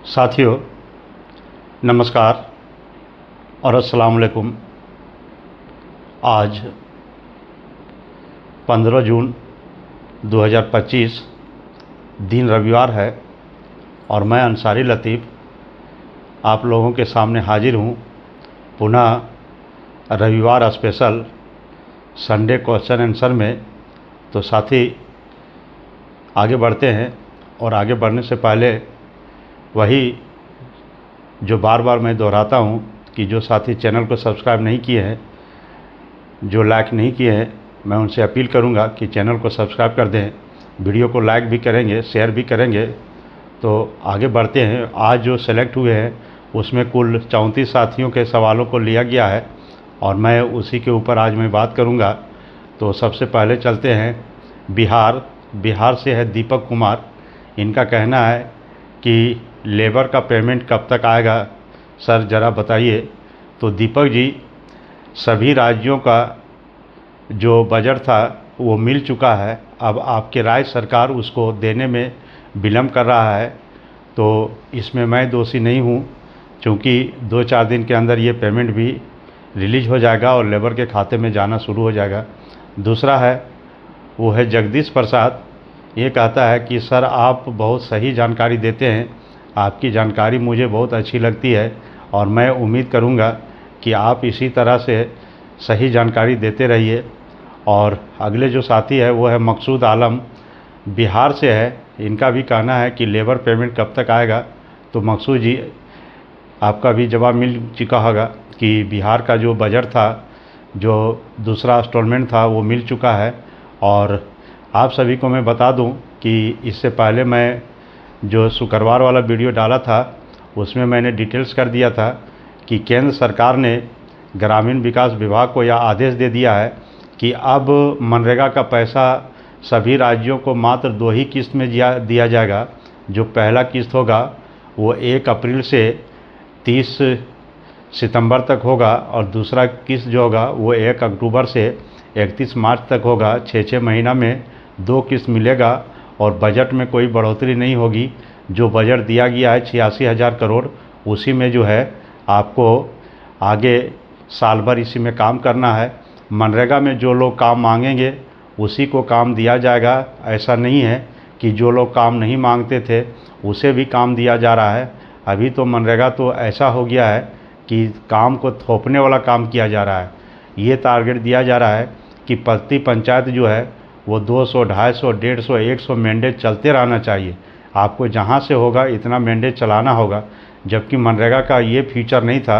साथियों नमस्कार और अस्सलाम वालेकुम। आज 15 जून 2025 दिन रविवार है और मैं अंसारी लतीफ़ आप लोगों के सामने हाजिर हूँ पुनः रविवार स्पेशल संडे क्वेश्चन आंसर में। तो साथी आगे बढ़ते हैं और आगे बढ़ने से पहले वही जो बार बार मैं दोहराता हूँ कि जो साथी चैनल को सब्सक्राइब नहीं किए हैं, जो लाइक नहीं किए हैं, मैं उनसे अपील करूँगा कि चैनल को सब्सक्राइब कर दें, वीडियो को लाइक भी करेंगे, शेयर भी करेंगे। तो आगे बढ़ते हैं। आज जो सेलेक्ट हुए हैं उसमें कुल 34 साथियों के सवालों को लिया गया है और मैं उसी के ऊपर आज मैं बात करूँगा। तो सबसे पहले चलते हैं बिहार से है दीपक कुमार। इनका कहना है कि लेबर का पेमेंट कब तक आएगा सर, ज़रा बताइए। तो दीपक जी, सभी राज्यों का जो बजट था वो मिल चुका है, अब आपके राज्य सरकार उसको देने में विलम्ब कर रहा है। तो इसमें मैं दोषी नहीं हूँ, क्योंकि 2-4 दिन के अंदर ये पेमेंट भी रिलीज़ हो जाएगा और लेबर के खाते में जाना शुरू हो जाएगा। दूसरा है वो है जगदीश प्रसाद। ये कहता है कि सर आप बहुत सही जानकारी देते हैं, आपकी जानकारी मुझे बहुत अच्छी लगती है और मैं उम्मीद करूंगा कि आप इसी तरह से सही जानकारी देते रहिए। और अगले जो साथी है वो है मकसूद आलम, बिहार से है। इनका भी कहना है कि लेबर पेमेंट कब तक आएगा। तो मकसूद जी, आपका भी जवाब मिल चुका होगा कि बिहार का जो बजट था, जो दूसरा इंस्टॉलमेंट था, वो मिल चुका है। और आप सभी को मैं बता दूं कि इससे पहले मैं जो शुक्रवार वाला वीडियो डाला था उसमें मैंने डिटेल्स कर दिया था कि केंद्र सरकार ने ग्रामीण विकास विभाग को यह आदेश दे दिया है कि अब मनरेगा का पैसा सभी राज्यों को मात्र 2 ही किस्त में दिया जाएगा। जो पहला किस्त होगा वो 1 अप्रैल से 30 सितंबर तक होगा और दूसरा किस्त जो होगा वो 1 अक्टूबर से 31 मार्च तक होगा। 6 महीना में 2 किस्त मिलेगा और बजट में कोई बढ़ोतरी नहीं होगी। जो बजट दिया गया है 86,000 करोड़, उसी में जो है आपको आगे साल भर इसी में काम करना है। मनरेगा में जो लोग काम मांगेंगे उसी को काम दिया जाएगा। ऐसा नहीं है कि जो लोग काम नहीं मांगते थे उसे भी काम दिया जा रहा है। अभी तो मनरेगा तो ऐसा हो गया है कि काम को थोपने वाला काम किया जा रहा है। ये टारगेट दिया जा रहा है कि प्रति पंचायत जो है वो 200, 250, 150, 100 मैंडेट चलते रहना चाहिए। आपको जहाँ से होगा इतना मैंडेट चलाना होगा। जबकि मनरेगा का ये फ्यूचर नहीं था।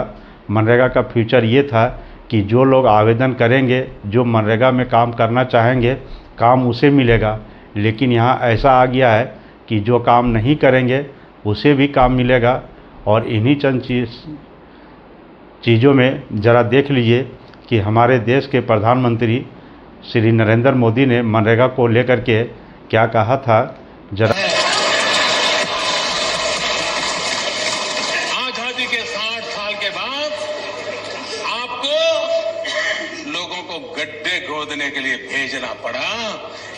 मनरेगा का फ्यूचर ये था कि जो लोग आवेदन करेंगे, जो मनरेगा में काम करना चाहेंगे, काम उसे मिलेगा। लेकिन यहाँ ऐसा आ गया है कि जो काम नहीं करेंगे उसे भी काम मिलेगा। और इन्हीं चंद चीज़ों में ज़रा देख लीजिए कि हमारे देश के प्रधानमंत्री श्री नरेंद्र मोदी ने मनरेगा को लेकर के क्या कहा था। जरा आजादी के 60 साल के बाद आपको लोगों को गड्ढे खोदने के लिए भेजना पड़ा।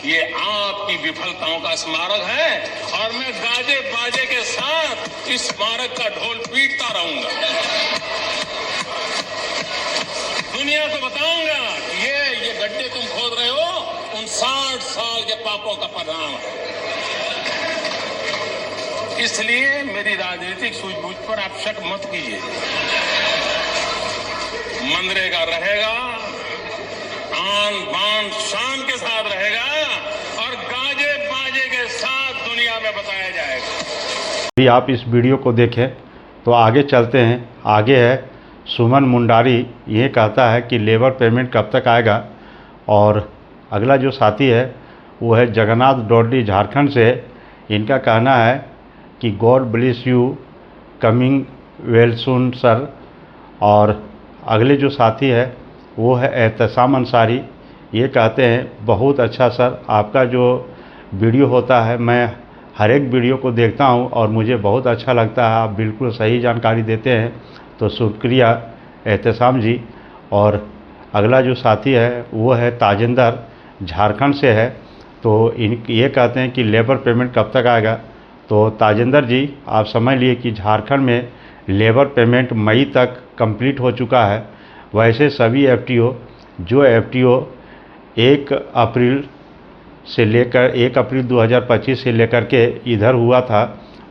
ये आपकी विफलताओं का स्मारक है और मैं गाजे बाजे के साथ इस स्मारक का ढोल पीटता रहूंगा। दुनिया को बताऊंगा कि ये गड्ढे तुम खोद रहे हो उन 60 साल के पापों का परिणाम है। इसलिए मेरी राजनीतिक सूझबूझ पर आप शक मत कीजिए। मनरेगा रहेगा, आन बान शान के साथ रहेगा और गाजे बाजे के साथ दुनिया में बताया जाएगा। भी आप इस वीडियो को देखें। तो आगे चलते हैं। आगे है सुमन मुंडारी। ये कहता है कि लेबर पेमेंट कब तक आएगा। और अगला जो साथी है वो है जगन्नाथ डोडी, झारखंड से। इनका कहना है कि God bless you, coming well soon sir. और अगले जो साथी है वो है एहतसाम अंसारी। ये कहते हैं बहुत अच्छा सर, आपका जो वीडियो होता है मैं हर एक वीडियो को देखता हूँ और मुझे बहुत अच्छा लगता है, आप बिल्कुल सही जानकारी देते हैं। तो शुक्रिया एहतसाम जी। और अगला जो साथी है वो है ताजिंदर, झारखंड से है। तो ये कहते हैं कि लेबर पेमेंट कब तक आएगा। तो ताजेंद्र जी, आप समझ लिए कि झारखंड में लेबर पेमेंट मई तक कंप्लीट हो चुका है। वैसे सभी एफटीओ, जो एफटीओ 1 अप्रैल से लेकर 1 अप्रैल 2025 से लेकर के इधर हुआ था,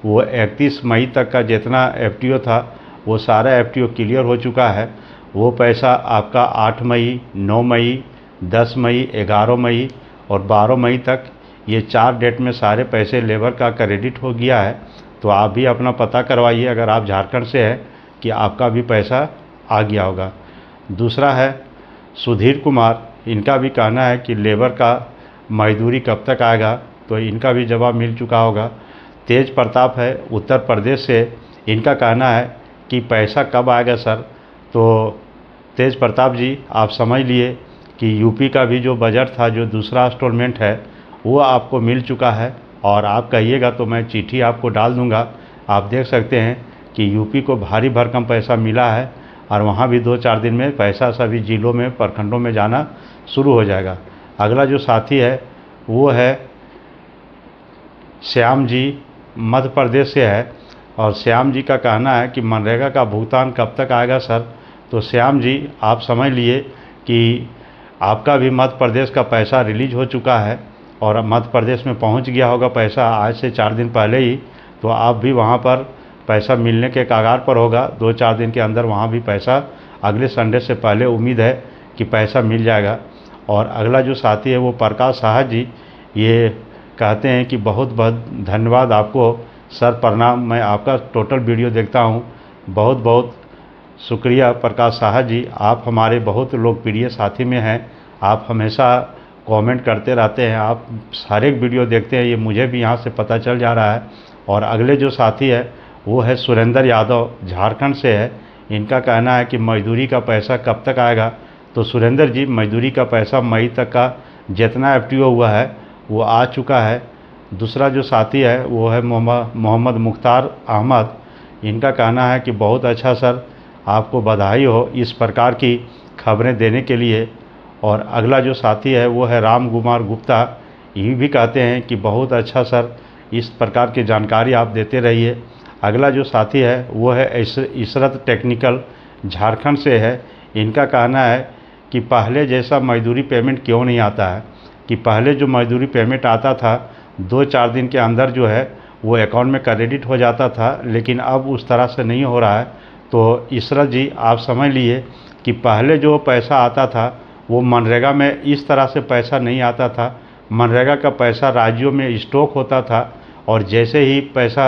वो 31 मई तक का जितना एफटीओ था वो सारा एफटीओ क्लियर हो चुका है। वो पैसा आपका 8 मई, 9 मई, 10 मई, 11 मई और 12 मई तक, ये 4 डेट में सारे पैसे लेबर का क्रेडिट हो गया है। तो आप भी अपना पता करवाइए अगर आप झारखंड से हैं कि आपका भी पैसा आ गया होगा। दूसरा है सुधीर कुमार, इनका भी कहना है कि लेबर का मजदूरी कब तक आएगा, तो इनका भी जवाब मिल चुका होगा। तेज प्रताप है उत्तर प्रदेश से, इनका कहना है कि पैसा कब आएगा सर। तो तेज प्रताप जी, आप समझ लिए कि यूपी का भी जो बजट था, जो दूसरा इंस्टॉलमेंट है, वो आपको मिल चुका है और आप कहिएगा तो मैं चिट्ठी आपको डाल दूंगा। आप देख सकते हैं कि यूपी को भारी भरकम पैसा मिला है और वहाँ भी 2-4 दिन में पैसा सभी जिलों में, प्रखंडों में जाना शुरू हो जाएगा। अगला जो साथी है वो है श्याम जी, मध्य प्रदेश से है और श्याम जी का कहना है कि मनरेगा का भुगतान कब तक आएगा सर। तो श्याम जी, आप समझ लिए कि आपका भी मध्य प्रदेश का पैसा रिलीज हो चुका है और मध्य प्रदेश में पहुंच गया होगा पैसा आज से 4 दिन पहले ही। तो आप भी वहां पर पैसा मिलने के कगार पर होगा। 2-4 दिन के अंदर वहां भी पैसा, अगले संडे से पहले उम्मीद है कि पैसा मिल जाएगा। और अगला जो साथी है वो प्रकाश साहा जी, ये कहते हैं कि बहुत बहुत धन्यवाद आपको सर, प्रणाम। मैं आपका टोटल वीडियो देखता हूँ, बहुत बहुत शुक्रिया प्रकाश साहा जी। आप हमारे बहुत लोकप्रिय साथी में हैं, आप हमेशा कमेंट करते रहते हैं, आप सारे वीडियो देखते हैं, ये मुझे भी यहाँ से पता चल जा रहा है। और अगले जो साथी है वो है सुरेंद्र यादव, झारखंड से है। इनका कहना है कि मजदूरी का पैसा कब तक आएगा। तो सुरेंद्र जी, मजदूरी का पैसा मई तक का जितना एफटीओ हुआ है वो आ चुका है। दूसरा जो साथी है वो है मोहम्मद मुख्तार अहमद, इनका कहना है कि बहुत अच्छा सर, आपको बधाई हो इस प्रकार की खबरें देने के लिए। और अगला जो साथी है वो है राम कुमार गुप्ता, ये भी कहते हैं कि बहुत अच्छा सर, इस प्रकार की जानकारी आप देते रहिए। अगला जो साथी है वो है इशरत टेक्निकल, झारखंड से है। इनका कहना है कि पहले जैसा मजदूरी पेमेंट क्यों नहीं आता है, कि पहले जो मजदूरी पेमेंट आता था 2-4 दिन के अंदर जो है वो अकाउंट में क्रेडिट हो जाता था, लेकिन अब उस तरह से नहीं हो रहा है। तो इशरत जी, आप समझ लिए कि पहले जो पैसा आता था वो मनरेगा में इस तरह से पैसा नहीं आता था। मनरेगा का पैसा राज्यों में स्टॉक होता था और जैसे ही पैसा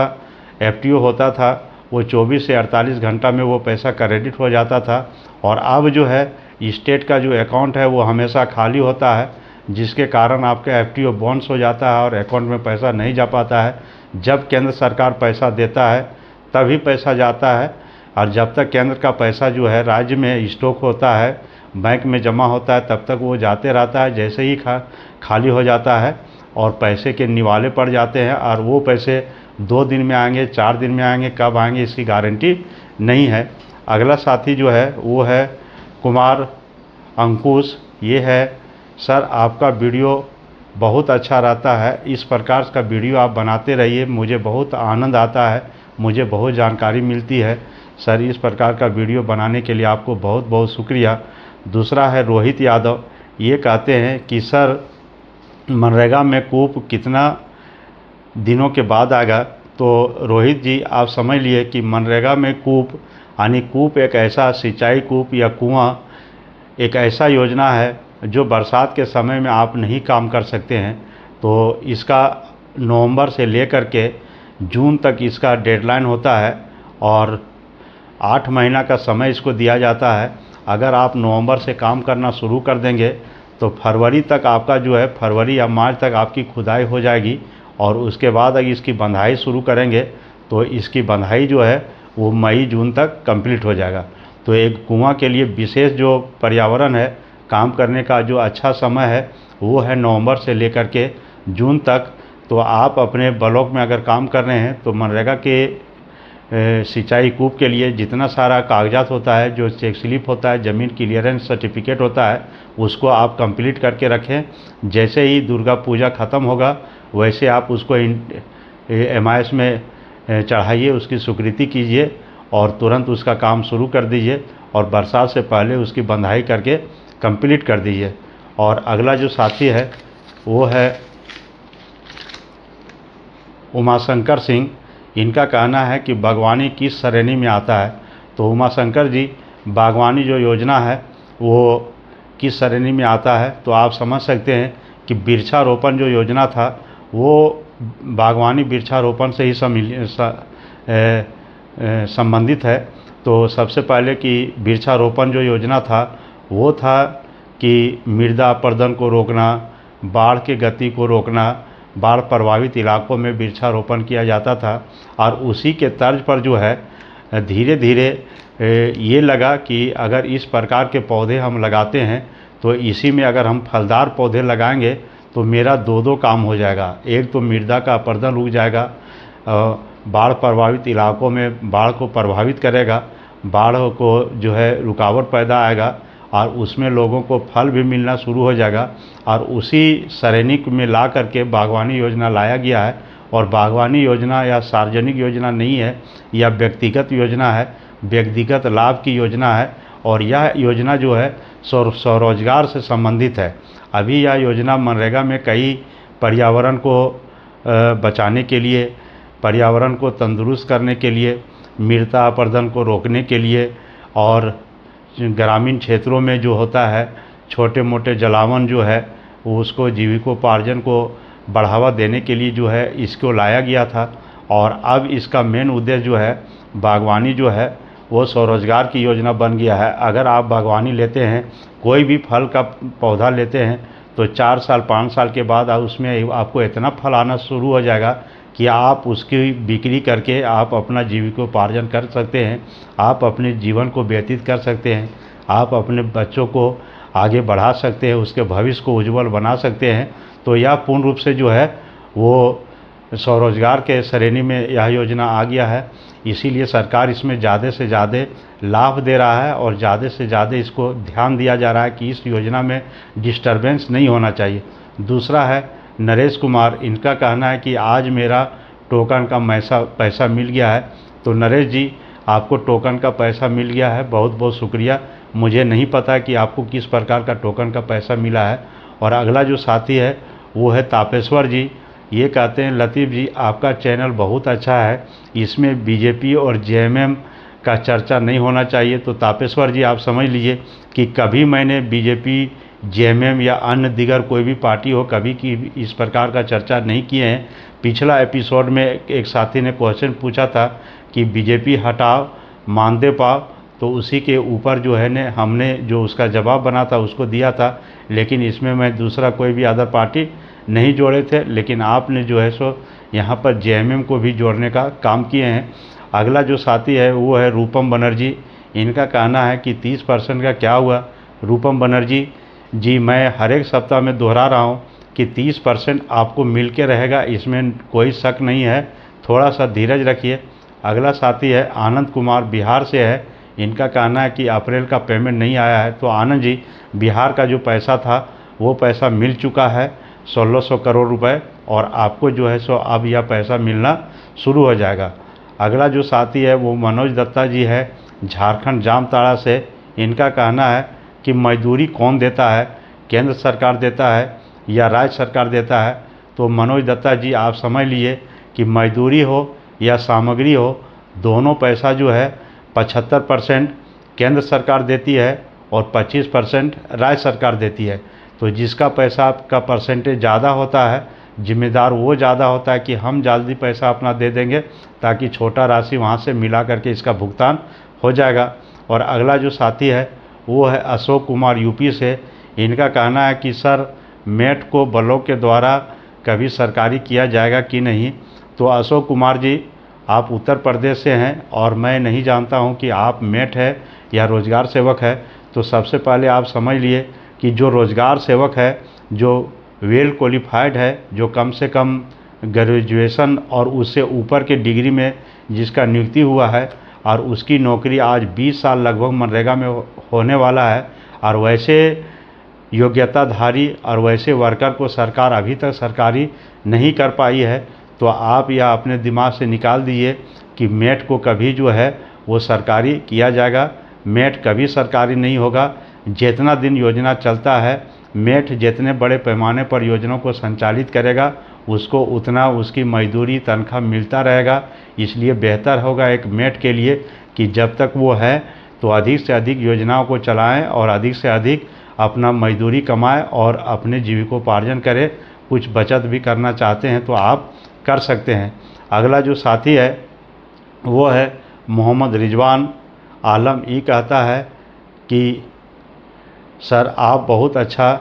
एफटीओ होता था वो 24 से 48 घंटा में वो पैसा क्रेडिट हो जाता था। और अब जो है स्टेट का जो अकाउंट है वो हमेशा खाली होता है, जिसके कारण आपका एफटीओ बाउंस हो जाता है और अकाउंट में पैसा नहीं जा पाता है। जब केंद्र सरकार पैसा देता है तभी पैसा जाता है, और जब तक केंद्र का पैसा जो है राज्य में स्टॉक होता है, बैंक में जमा होता है, तब तक वो जाते रहता है। जैसे ही खाली हो जाता है और पैसे के निवाले पड़ जाते हैं, और वो पैसे 2 दिन में आएंगे, 4 दिन में आएंगे, कब आएंगे इसकी गारंटी नहीं है। अगला साथी जो है वो है कुमार अंकुश, ये है सर, आपका वीडियो बहुत अच्छा रहता है, इस प्रकार का वीडियो आप बनाते रहिए, मुझे बहुत आनंद आता है, मुझे बहुत जानकारी मिलती है सर। इस प्रकार का वीडियो बनाने के लिए आपको बहुत बहुत शुक्रिया। दूसरा है रोहित यादव, ये कहते हैं कि सर मनरेगा में कूप कितना दिनों के बाद आएगा। तो रोहित जी, आप समझ लिए कि मनरेगा में कूप, यानी कूप एक ऐसा सिंचाई कूप या कुआं, एक ऐसा योजना है जो बरसात के समय में आप नहीं काम कर सकते हैं। तो इसका नवंबर से लेकर के जून तक इसका डेडलाइन होता है और 8 महीना का समय इसको दिया जाता है। अगर आप नवंबर से काम करना शुरू कर देंगे तो फरवरी तक आपका जो है, फरवरी या मार्च तक आपकी खुदाई हो जाएगी, और उसके बाद अगर इसकी बंधाई शुरू करेंगे तो इसकी बंधाई जो है वो मई जून तक कंप्लीट हो जाएगा। तो एक कुआं के लिए विशेष जो पर्यावरण है, काम करने का जो अच्छा समय है वो है नवंबर से लेकर के जून तक। तो आप अपने ब्लॉक में अगर काम कर रहे हैं तो मनरेगा के सिंचाई कूप के लिए जितना सारा कागजात होता है, जो चेक स्लिप होता है, ज़मीन क्लियरेंस सर्टिफिकेट होता है, उसको आप कंप्लीट करके रखें। जैसे ही दुर्गा पूजा ख़त्म होगा वैसे आप उसको MIS में चढ़ाइए, उसकी स्वीकृति कीजिए और तुरंत उसका काम शुरू कर दीजिए और बरसात से पहले उसकी बंधाई करके कंप्लीट कर दीजिए। और अगला जो साथी है वो है उमाशंकर सिंह। इनका कहना है कि बागवानी किस श्रेणी में आता है। तो उमाशंकर जी, बागवानी जो योजना है वो किस श्रेणी में आता है, तो आप समझ सकते हैं कि वृक्षारोपण जो योजना था वो बागवानी वृक्षारोपण से ही संबंधित है। तो सबसे पहले कि वृक्षारोपण जो योजना था वो था कि मृदा अपरदन को रोकना, बाढ़ की गति को रोकना, बाढ़ प्रभावित इलाकों में वृक्षारोपण किया जाता था। और उसी के तर्ज पर जो है धीरे धीरे ये लगा कि अगर इस प्रकार के पौधे हम लगाते हैं तो इसी में अगर हम फलदार पौधे लगाएंगे तो मेरा दो काम हो जाएगा। एक तो मृदा का अपरदन रुक जाएगा, बाढ़ प्रभावित इलाकों में बाढ़ को प्रभावित करेगा, बाढ़ को जो है रुकावट पैदा आएगा और उसमें लोगों को फल भी मिलना शुरू हो जाएगा। और उसी श्रेणी में ला करके बागवानी योजना लाया गया है। और बागवानी योजना या सार्वजनिक योजना नहीं है, यह व्यक्तिगत योजना है, व्यक्तिगत लाभ की योजना है। और यह योजना जो है स्वरोजगार से संबंधित है। अभी यह योजना मनरेगा में कई पर्यावरण को बचाने के लिए, पर्यावरण को तंदुरुस्त करने के लिए, मृदा अपरदन को रोकने के लिए और ग्रामीण क्षेत्रों में जो होता है छोटे मोटे जलावन जो है उसको जीविकोपार्जन को बढ़ावा देने के लिए जो है इसको लाया गया था। और अब इसका मेन उद्देश्य जो है बागवानी जो है वो स्वरोजगार की योजना बन गया है। अगर आप बागवानी लेते हैं, कोई भी फल का पौधा लेते हैं तो 4 साल 5 साल के बाद उसमें आपको इतना फल आना शुरू हो जाएगा कि आप उसकी बिक्री करके आप अपना जीविकोपार्जन कर सकते हैं, आप अपने जीवन को व्यतीत कर सकते हैं, आप अपने बच्चों को आगे बढ़ा सकते हैं, उसके भविष्य को उज्जवल बना सकते हैं। तो यह पूर्ण रूप से जो है वो स्वरोजगार के श्रेणी में यह योजना आ गया है। इसीलिए सरकार इसमें ज़्यादा से ज़्यादा लाभ दे रहा है और ज़्यादा से ज़्यादा इसको ध्यान दिया जा रहा है कि इस योजना में डिस्टर्बेंस नहीं होना चाहिए। दूसरा है नरेश कुमार। इनका कहना है कि आज मेरा टोकन का पैसा मिल गया है। तो नरेश जी, आपको टोकन का पैसा मिल गया है, बहुत बहुत शुक्रिया। मुझे नहीं पता कि आपको किस प्रकार का टोकन का पैसा मिला है। और अगला जो साथी है वो है तापेश्वर जी। ये कहते हैं लतीफ़ जी, आपका चैनल बहुत अच्छा है, इसमें बीजेपी और जेएमएम का चर्चा नहीं होना चाहिए। तो तापेश्वर जी, आप समझ लीजिए कि कभी मैंने बीजेपी, जेएमएम या अन्य दिगर कोई भी पार्टी हो कभी की इस प्रकार का चर्चा नहीं किए हैं। पिछला एपिसोड में एक साथी ने क्वेश्चन पूछा था कि बीजेपी हटाओ मानदेय पाओ, तो उसी के ऊपर जो है ने हमने जो उसका जवाब बना था उसको दिया था। लेकिन इसमें मैं दूसरा कोई भी अदर पार्टी नहीं जोड़े थे, लेकिन आपने जो है सो यहाँ पर जेएमएम को भी जोड़ने का काम किए हैं। अगला जो साथी है वो है रूपम बनर्जी। इनका कहना है कि 30% का क्या हुआ। रूपम बनर्जी जी, मैं हर एक सप्ताह में दोहरा रहा हूँ कि 30% आपको मिल के रहेगा, इसमें कोई शक नहीं है, थोड़ा सा धीरज रखिए। अगला साथी है आनंद कुमार, बिहार से है। इनका कहना है कि अप्रैल का पेमेंट नहीं आया है। तो आनंद जी, बिहार का जो पैसा था वो पैसा मिल चुका है 1600 करोड़ रुपए, और आपको जो है सो अब यह पैसा मिलना शुरू हो जाएगा। अगला जो साथी है वो मनोज दत्ता जी है, झारखंड जामताड़ा से। इनका कहना है कि मजदूरी कौन देता है, केंद्र सरकार देता है या राज्य सरकार देता है। तो मनोज दत्ता जी, आप समझ लिए कि मजदूरी हो या सामग्री हो, दोनों पैसा जो है 75% केंद्र सरकार देती है और 25% राज्य सरकार देती है। तो जिसका पैसा का परसेंटेज ज़्यादा होता है, जिम्मेदार वो ज़्यादा होता है कि हम जल्दी पैसा अपना दे देंगे ताकि छोटा राशि वहाँ से मिला करके इसका भुगतान हो जाएगा। और अगला जो साथी है वो है अशोक कुमार, यूपी से। इनका कहना है कि सर, मेट को ब्लॉक के द्वारा कभी सरकारी किया जाएगा कि नहीं। तो अशोक कुमार जी, आप उत्तर प्रदेश से हैं और मैं नहीं जानता हूं कि आप मेट है या रोज़गार सेवक है। तो सबसे पहले आप समझ लिए कि जो रोज़गार सेवक है, जो वेल क्वालिफाइड है, जो कम से कम ग्रेजुएशन और उससे ऊपर के डिग्री में जिसका नियुक्ति हुआ है और उसकी नौकरी आज 20 साल लगभग मनरेगा में होने वाला है, और वैसे योग्यताधारी और वैसे वर्कर को सरकार अभी तक सरकारी नहीं कर पाई है। तो आप यह अपने दिमाग से निकाल दीजिए कि मेट को कभी जो है वो सरकारी किया जाएगा। मेट कभी सरकारी नहीं होगा। जितना दिन योजना चलता है, मेट जितने बड़े पैमाने पर योजनाओं को संचालित करेगा, उसको उतना उसकी मजदूरी तनख्वाह मिलता रहेगा। इसलिए बेहतर होगा एक मेट के लिए कि जब तक वो है तो अधिक से अधिक योजनाओं को चलाएं और अधिक से अधिक अपना मजदूरी कमाएं और अपने जीविकोपार्जन करें। कुछ बचत भी करना चाहते हैं तो आप कर सकते हैं। अगला जो साथी है वो है मोहम्मद रिजवान आलम। ये कहता है कि सर आप बहुत अच्छा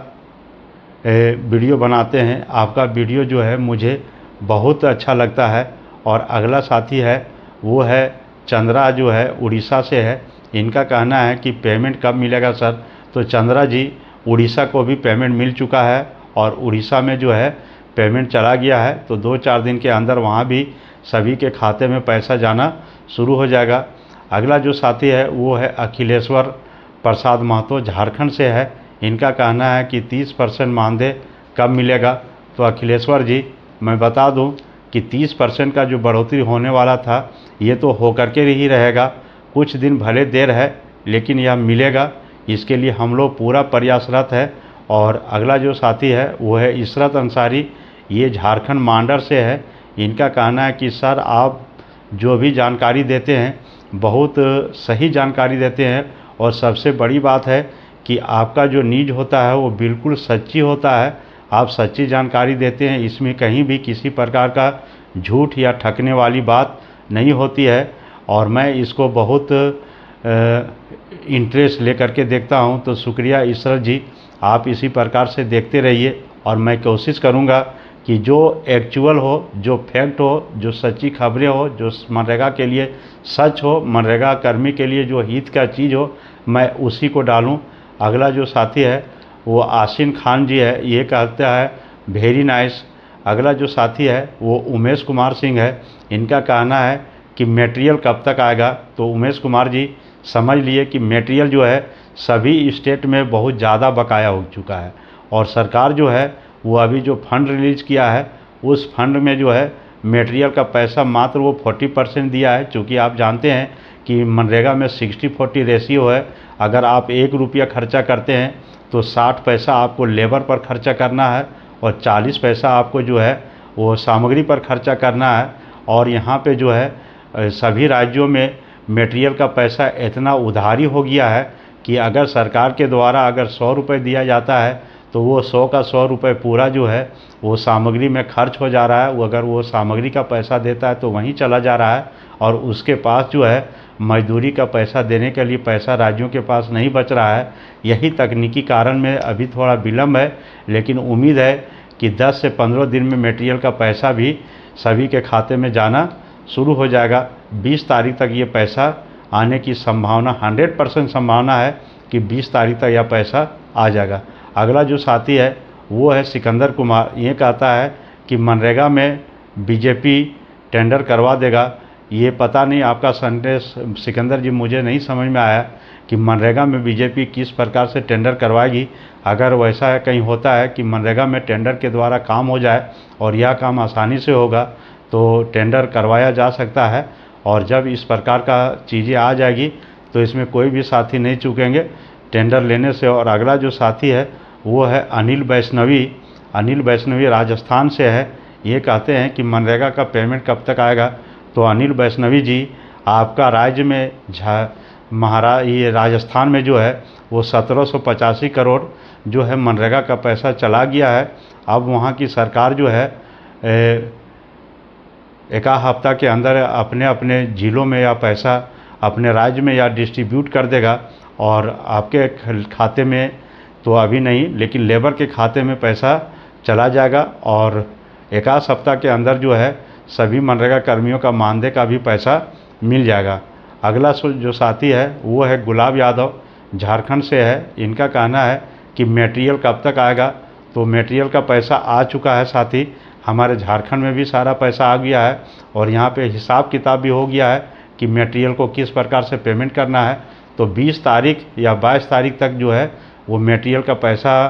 वीडियो बनाते हैं, आपका वीडियो जो है मुझे बहुत अच्छा लगता है। और अगला साथी है वो है चंद्रा, जो है उड़ीसा से है। इनका कहना है कि पेमेंट कब मिलेगा सर। तो चंद्रा जी, उड़ीसा को भी पेमेंट मिल चुका है और उड़ीसा में जो है पेमेंट चला गया है, तो 2-4 दिन के अंदर वहाँ भी सभी के खाते में पैसा जाना शुरू हो जाएगा। अगला जो साथी है वो है अखिलेश्वर प्रसाद महतो, झारखंड से है। इनका कहना है कि 30% मानदेय कब मिलेगा। तो अखिलेश्वर जी, मैं बता दूं कि 30% का जो बढ़ोतरी होने वाला था ये तो होकर के ही रहेगा। कुछ दिन भले देर है लेकिन यह मिलेगा, इसके लिए हम लोग पूरा प्रयासरत है। और अगला जो साथी है वो है इशरत अंसारी, ये झारखंड मांडर से है। इनका कहना है कि सर आप जो भी जानकारी देते हैं बहुत सही जानकारी देते हैं और सबसे बड़ी बात है कि आपका जो न्यूज़ होता है वो बिल्कुल सच्ची होता है। आप सच्ची जानकारी देते हैं, इसमें कहीं भी किसी प्रकार का झूठ या ठगने वाली बात नहीं होती है। और मैं इसको बहुत इंटरेस्ट लेकर के देखता हूं। तो शुक्रिया इशरत जी, आप इसी प्रकार से देखते रहिए और मैं कोशिश करूंगा कि जो एक्चुअल हो, जो फैक्ट हो, जो सच्ची खबरें हो, जो मनरेगा के लिए सच हो, मनरेगा कर्मी के लिए जो हित का चीज़ हो, मैं उसी को डालूं। अगला जो साथी है वो आसिन खान जी है। ये कहता है वेरी नाइस। अगला जो साथी है वो उमेश कुमार सिंह है। इनका कहना है कि मटेरियल कब तक आएगा। तो उमेश कुमार जी, समझ लिए कि मटेरियल जो है सभी स्टेट में बहुत ज़्यादा बकाया हो चुका है और सरकार जो है वो अभी जो फंड रिलीज़ किया है उस फंड में जो है मटेरियल का पैसा मात्र वो 40% दिया है। चूँकि आप जानते हैं कि मनरेगा में 60-40 रेशियो है। अगर आप 1 रुपया खर्चा करते हैं तो 60 पैसा आपको लेबर पर खर्चा करना है और 40 पैसा आपको जो है वो सामग्री पर खर्चा करना है। और यहाँ पे जो है सभी राज्यों में मटेरियल का पैसा इतना उधारी हो गया है कि अगर सरकार के द्वारा अगर 100 रुपये दिया जाता है तो वो 100 का 100 रुपये पूरा जो है वो सामग्री में खर्च हो जा रहा है। वो अगर वो सामग्री का पैसा देता है तो वहीं चला जा रहा है और उसके पास जो है मजदूरी का पैसा देने के लिए पैसा राज्यों के पास नहीं बच रहा है। यही तकनीकी कारण में अभी थोड़ा विलम्ब है, लेकिन उम्मीद है कि 10 से 15 दिन में मटेरियल का पैसा भी सभी के खाते में जाना शुरू हो जाएगा। 20 तारीख तक ये पैसा आने की संभावना 100% संभावना है कि 20 तारीख तक यह पैसा आ जाएगा। अगला जो साथी है वो है सिकंदर कुमार। ये कहता है कि मनरेगा में बीजेपी टेंडर करवा देगा। ये पता नहीं आपका संदेश सिकंदर जी मुझे नहीं समझ में आया कि मनरेगा में बीजेपी किस प्रकार से टेंडर करवाएगी। अगर वैसा है कहीं होता है कि मनरेगा में टेंडर के द्वारा काम हो जाए और यह काम आसानी से होगा तो टेंडर करवाया जा सकता है। और जब इस प्रकार का चीज़ें आ जाएगी तो इसमें कोई भी साथी नहीं चूकेंगे टेंडर लेने से। और अगला जो साथी है वो है अनिल वैष्णवी। अनिल वैष्णवी राजस्थान से है। ये कहते हैं कि मनरेगा का पेमेंट कब तक आएगा। तो अनिल वैष्णवी जी, आपका राज्य में ये राजस्थान में जो है वो 1785 करोड़ जो है मनरेगा का पैसा चला गया है। अब वहाँ की सरकार जो है एक हफ्ता के अंदर अपने अपने ज़िलों में या पैसा अपने राज्य में या डिस्ट्रीब्यूट कर देगा और आपके खाते में तो अभी नहीं, लेकिन लेबर के खाते में पैसा चला जाएगा और एक सप्ताह के अंदर जो है सभी मनरेगा कर्मियों का मानदेय का भी पैसा मिल जाएगा। अगला जो साथी है वो है गुलाब यादव, झारखंड से है। इनका कहना है कि मटेरियल कब तक आएगा। तो मटेरियल का पैसा आ चुका है साथी, हमारे झारखंड में भी सारा पैसा आ गया है और यहाँ पे हिसाब किताब भी हो गया है कि मटेरियल को किस प्रकार से पेमेंट करना है। तो 20 तारीख या 22 तारीख तक जो है वो मटेरियल का पैसा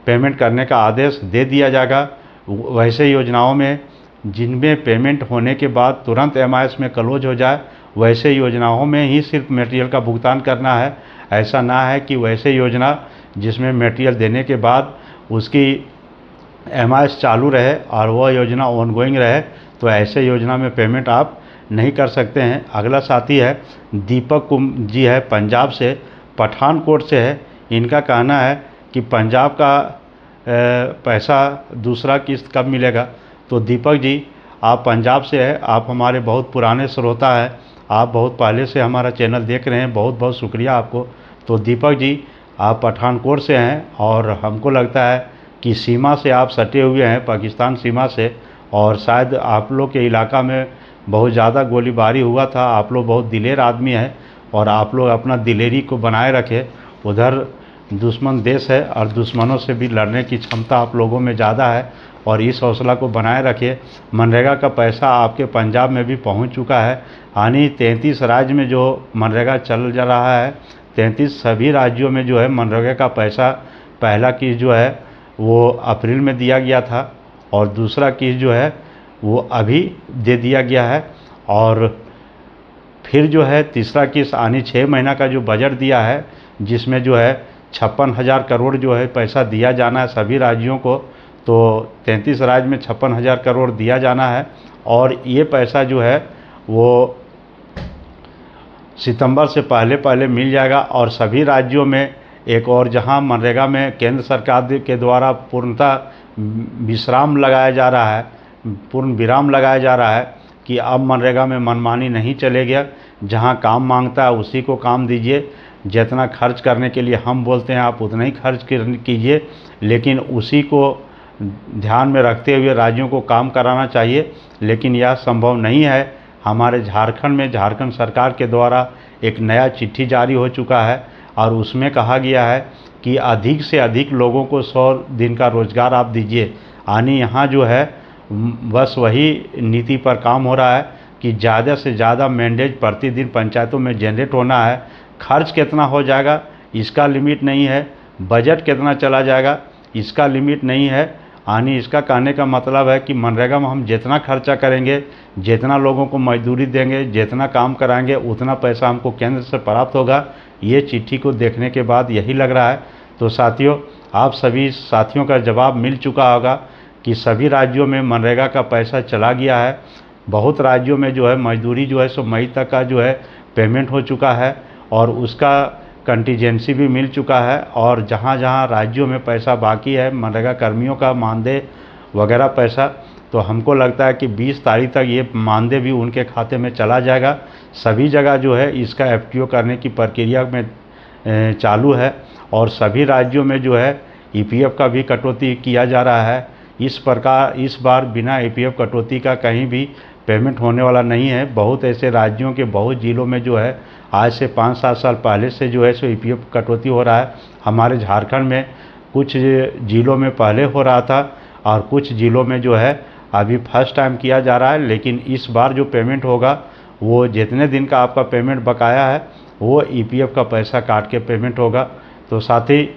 पेमेंट करने का आदेश दे दिया जाएगा। वैसे योजनाओं में जिनमें पेमेंट होने के बाद तुरंत एमआईएस में क्लोज हो जाए, वैसे योजनाओं में ही सिर्फ मटेरियल का भुगतान करना है। ऐसा ना है कि वैसे योजना जिसमें मटेरियल देने के बाद उसकी एमआईएस चालू रहे और वह योजना ऑनगोइंग रहे, तो ऐसे योजना में पेमेंट आप नहीं कर सकते हैं। अगला साथी है दीपक जी है, पंजाब से, पठानकोट से है। इनका कहना है कि पंजाब का पैसा दूसरा किस्त कब मिलेगा। तो दीपक जी, आप पंजाब से है, आप हमारे बहुत पुराने श्रोता हैं, आप बहुत पहले से हमारा चैनल देख रहे हैं, बहुत बहुत शुक्रिया आपको। तो दीपक जी, आप पठानकोट से हैं और हमको लगता है कि सीमा से आप सटे हुए हैं, पाकिस्तान सीमा से, और शायद आप लोग के इलाका में बहुत ज़्यादा गोलीबारी हुआ था। आप लोग बहुत दिलेर आदमी हैं और आप लोग अपना दिलेरी को बनाए रखें। उधर दुश्मन देश है और दुश्मनों से भी लड़ने की क्षमता आप लोगों में ज़्यादा है और इस हौसला को बनाए रखिए। मनरेगा का पैसा आपके पंजाब में भी पहुंच चुका है, यानी 33 राज्य में जो मनरेगा चल जा रहा है, 33 सभी राज्यों में जो है मनरेगा का पैसा पहला किस्त जो है वो अप्रैल में दिया गया था और दूसरा किस्त जो है वो अभी दे दिया गया है और फिर जो है तीसरा किस्त आने 6 महीना का जो बजट दिया है, जिसमें जो है 56,000 करोड़ जो है पैसा दिया जाना है सभी राज्यों को। तो 33 राज्य में 56,000 करोड़ दिया जाना है और ये पैसा जो है वो सितंबर से पहले मिल जाएगा। और सभी राज्यों में एक और जहां मनरेगा में केंद्र सरकार के द्वारा पूर्ण विराम लगाया जा रहा है कि अब मनरेगा में मनमानी नहीं चलेगा। जहां काम मांगता है उसी को काम दीजिए, जितना खर्च करने के लिए हम बोलते हैं आप उतना ही खर्च कीजिए, लेकिन उसी को ध्यान में रखते हुए राज्यों को काम कराना चाहिए। लेकिन यह संभव नहीं है। हमारे झारखंड में झारखंड सरकार के द्वारा एक नया चिट्ठी जारी हो चुका है और उसमें कहा गया है कि अधिक से अधिक लोगों को 100 दिन का रोज़गार आप दीजिए। यानी यहाँ जो है बस वही नीति पर काम हो रहा है कि ज़्यादा से ज़्यादा मैंडेज प्रतिदिन पंचायतों में जनरेट होना है। खर्च कितना हो जाएगा इसका लिमिट नहीं है, बजट कितना चला जाएगा इसका लिमिट नहीं है। यानी इसका कहने का मतलब है कि मनरेगा में हम जितना खर्चा करेंगे, जितना लोगों को मजदूरी देंगे, जितना काम कराएंगे, उतना पैसा हमको केंद्र से प्राप्त होगा। ये चिट्ठी को देखने के बाद यही लग रहा है। तो साथियों, आप सभी साथियों का जवाब मिल चुका होगा कि सभी राज्यों में मनरेगा का पैसा चला गया है। बहुत राज्यों में जो है मजदूरी जो है सो मई तक का जो है पेमेंट हो चुका है और उसका कंटीजेंसी भी मिल चुका है। और जहाँ जहाँ राज्यों में पैसा बाकी है मनरेगा कर्मियों का मानदेय वगैरह पैसा, तो हमको लगता है कि 20 तारीख तक ये मानदेय भी उनके खाते में चला जाएगा। सभी जगह जो है इसका एफटीओ करने की प्रक्रिया में चालू है और सभी राज्यों में जो है ईपीएफ का भी कटौती किया जा रहा है। इस बार बिना ईपीएफ कटौती का कहीं भी पेमेंट होने वाला नहीं है। बहुत ऐसे राज्यों के बहुत जिलों में जो है आज से 5-7 साल पहले से जो है सो ईपीएफ कटौती हो रहा है। हमारे झारखंड में कुछ जिलों में पहले हो रहा था और कुछ जिलों में जो है अभी फर्स्ट टाइम किया जा रहा है। लेकिन इस बार जो पेमेंट होगा वो जितने दिन का आपका पेमेंट बकाया है वो ईपीएफ का पैसा काट के पेमेंट होगा। तो साथ ही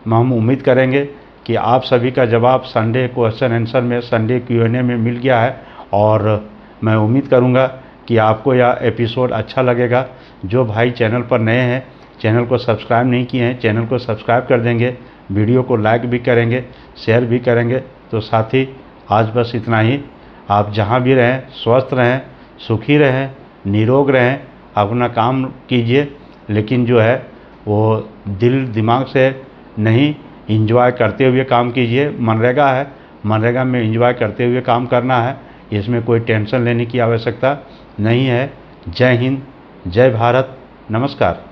हम उम्मीद करेंगे कि आप सभी का जवाब संडे क्वेश्चन आंसर में, संडे Q&A में मिल गया है और मैं उम्मीद करूंगा कि आपको यह एपिसोड अच्छा लगेगा। जो भाई चैनल पर नए हैं, चैनल को सब्सक्राइब नहीं किए हैं, चैनल को सब्सक्राइब कर देंगे, वीडियो को लाइक भी करेंगे, शेयर भी करेंगे। तो साथ ही आज बस इतना ही। आप जहां भी रहें स्वस्थ रहें, सुखी रहें, निरोग रहें, अपना काम कीजिए, लेकिन जो है वो दिल दिमाग से नहीं, एंजॉय करते हुए काम कीजिए। मनरेगा है, मनरेगा में एंजॉय करते हुए काम करना है, इसमें कोई टेंशन लेने की आवश्यकता नहीं है। जय हिंद, जय भारत, नमस्कार।